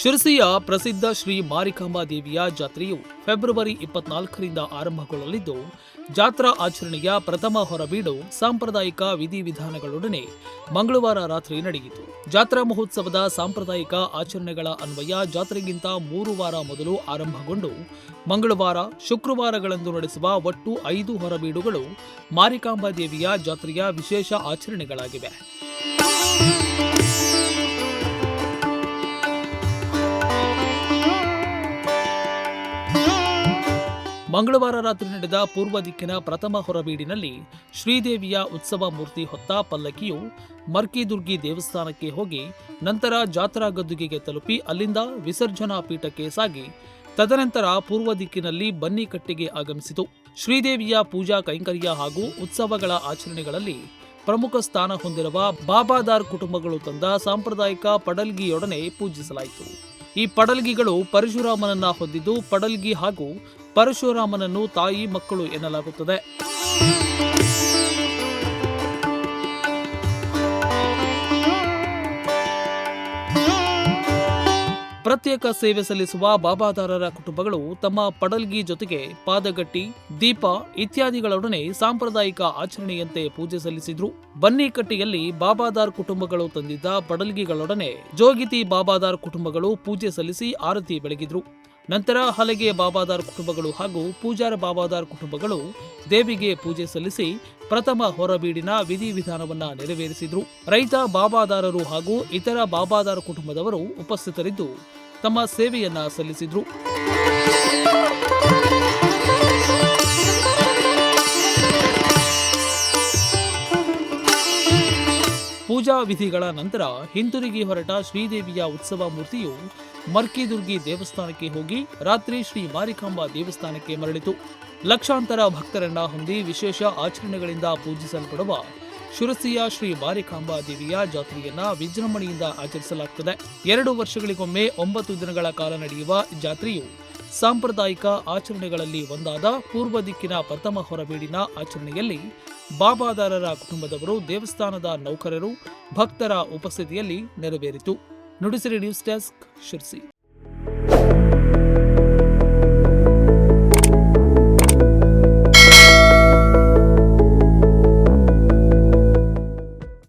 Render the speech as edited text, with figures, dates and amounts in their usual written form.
ಶಿರಸಿಯ ಪ್ರಸಿದ್ಧ ಶ್ರೀ ಮಾರಿಕಾಂಬಾ ದೇವಿಯ ಜಾತ್ರೆಯು ಫೆಬ್ರವರಿ 24ರಿಂದ ಆರಂಭಗೊಳ್ಳಲಿದ್ದು, ಜಾತ್ರಾ ಆಚರಣೆಯ ಪ್ರಥಮ ಹೊರಬೀಡು ಸಾಂಪ್ರದಾಯಿಕ ವಿಧಿವಿಧಾನಗಳೊಡನೆ ಮಂಗಳವಾರ ರಾತ್ರಿ ನಡೆಯಿತು. ಜಾತ್ರಾ ಮಹೋತ್ಸವದ ಸಾಂಪ್ರದಾಯಿಕ ಆಚರಣೆಗಳ ಅನ್ವಯ ಜಾತ್ರೆಗಿಂತ 3 ವಾರ ಮೊದಲು ಆರಂಭಗೊಂಡು ಮಂಗಳವಾರ, ಶುಕ್ರವಾರಗಳಂದು ನಡೆಸುವ ಒಟ್ಟು 5 ಹೊರಬೀಡುಗಳು ಮಾರಿಕಾಂಬಾ ದೇವಿಯ ಜಾತ್ರೆಯ ವಿಶೇಷ ಆಚರಣೆಗಳಾಗಿವೆ. ಮಂಗಳವಾರ ರಾತ್ರಿ ನಡೆದ ಪೂರ್ವ ದಿಕ್ಕಿನ ಪ್ರಥಮ ಹೊರಬೀಡಿನಲ್ಲಿ ಶ್ರೀದೇವಿಯ ಉತ್ಸವ ಮೂರ್ತಿ ಹೊತ್ತ ಪಲ್ಲಕ್ಕಿಯು ಮರ್ಕಿದುರ್ಗಿ ದೇವಸ್ಥಾನಕ್ಕೆ ಹೋಗಿ ನಂತರ ಜಾತ್ರಾ ಗದ್ದುಗೆಗೆ ತಲುಪಿ ಅಲ್ಲಿಂದ ವಿಸರ್ಜನಾ ಪೀಠಕ್ಕೆ ಸಾಗಿ ತದನಂತರ ಪೂರ್ವ ದಿಕ್ಕಿನಲ್ಲಿ ಬನ್ನಿಕಟ್ಟೆಗೆ ಆಗಮಿಸಿತು. ಶ್ರೀದೇವಿಯ ಪೂಜಾ ಕೈಂಕರ್ಯ ಹಾಗೂ ಉತ್ಸವಗಳ ಆಚರಣೆಗಳಲ್ಲಿ ಪ್ರಮುಖ ಸ್ಥಾನ ಹೊಂದಿರುವ ಬಾಬಾದಾರ್ ಕುಟುಂಬಗಳು ತಂದ ಸಾಂಪ್ರದಾಯಿಕ ಪಡಲ್ಗಿಯೊಡನೆ ಪೂಜಿಸಲಾಯಿತು. ಈ ಪಡಲ್ಗಿಗಳು ಪರಶುರಾಮನನ್ನ ಹೊಂದಿದ್ದು, ಪಡಲ್ಗಿ ಹಾಗೂ ಪರಶುರಾಮನನ್ನು ತಾಯಿ ಮಕ್ಕಳು ಎನ್ನಲಾಗುತ್ತದೆ. ಪ್ರತ್ಯೇಕ ಸೇವೆ ಸಲ್ಲಿಸುವ ಬಾಬಾದಾರರ ಕುಟುಂಬಗಳು ತಮ್ಮ ಪಡಲ್ಗಿ ಜೊತೆಗೆ ಪಾದಗಟ್ಟಿ, ದೀಪ ಇತ್ಯಾದಿಗಳೊಡನೆ ಸಾಂಪ್ರದಾಯಿಕ ಆಚರಣೆಯಂತೆ ಪೂಜೆ ಸಲ್ಲಿಸಿದ್ರು. ಬನ್ನಿಕಟ್ಟೆಯಲ್ಲಿ ಬಾಬಾದಾರ್ ಕುಟುಂಬಗಳು ತಂದಿದ್ದ ಪಡಲ್ಗಿಗಳೊಡನೆ ಜೋಗಿತಿ ಬಾಬಾದಾರ್ ಕುಟುಂಬಗಳು ಪೂಜೆ ಸಲ್ಲಿಸಿ ಆರತಿ ಬೆಳಗಿದ್ರು. ನಂತರ ಹಲಗೆ ಬಾಬಾದಾರ್ ಕುಟುಂಬಗಳು ಹಾಗೂ ಪೂಜಾರ ಬಾಬಾದಾರ್ ಕುಟುಂಬಗಳು ದೇವಿಗೆ ಪೂಜೆ ಸಲ್ಲಿಸಿ ಪ್ರಥಮ ಹೊರಬೀಡಿನ ವಿಧಿವಿಧಾನವನ್ನ ನೆರವೇರಿಸಿದ್ರು. ರೈತ ಬಾಬಾದಾರರು ಹಾಗೂ ಇತರ ಬಾಬಾದಾರ್ ಕುಟುಂಬದವರು ಉಪಸ್ಥಿತರಿದ್ದು ತಮ್ಮ ಸೇವೆಯನ್ನ ಸಲ್ಲಿಸಿದ್ರು. ಪೂಜಾ ವಿಧಿಗಳ ನಂತರ ಹಿಂತಿರುಗಿ ಹೊರಟ ಶ್ರೀದೇವಿಯ ಉತ್ಸವ ಮೂರ್ತಿಯು ಮರ್ಕಿದುರ್ಗಿ ದೇವಸ್ಥಾನಕ್ಕೆ ಹೋಗಿ ರಾತ್ರಿ ಶ್ರೀ ಮಾರಿಕಾಂಬಾ ದೇವಸ್ಥಾನಕ್ಕೆ ಮರಳಿತು. ಲಕ್ಷಾಂತರ ಭಕ್ತರನ್ನ ಹೊಂದಿ ವಿಶೇಷ ಆಚರಣೆಗಳಿಂದ ಪೂಜಿಸಲ್ಪಡುವ ಶಿರಸಿಯ ಶ್ರೀ ಮಾರಿಕಾಂಬಾ ದೇವಿಯ ಜಾತ್ರೆಯನ್ನ ವಿಜೃಂಭಣೆಯಿಂದ ಆಚರಿಸಲಾಗುತ್ತದೆ. 2 ವರ್ಷಗಳಿಗೊಮ್ಮೆ 9 ದಿನಗಳ ಕಾಲ ನಡೆಯುವ ಜಾತ್ರೆಯು ಸಾಂಪ್ರದಾಯಿಕ ಆಚರಣೆಗಳಲ್ಲಿ ಒಂದಾದ ಪೂರ್ವ ದಿಕ್ಕಿನ ಪ್ರಥಮ ಹೊರಬೀಡಿನ ಆಚರಣೆಯಲ್ಲಿ ಬಾಬಾದಾರರ ಕುಟುಂಬದವರು, ದೇವಸ್ಥಾನದ ನೌಕರರು, ಭಕ್ತರ ಉಪಸ್ಥಿತಿಯಲ್ಲಿ ನೆರವೇರಿತು. Nudisiri news desk, Sirsi.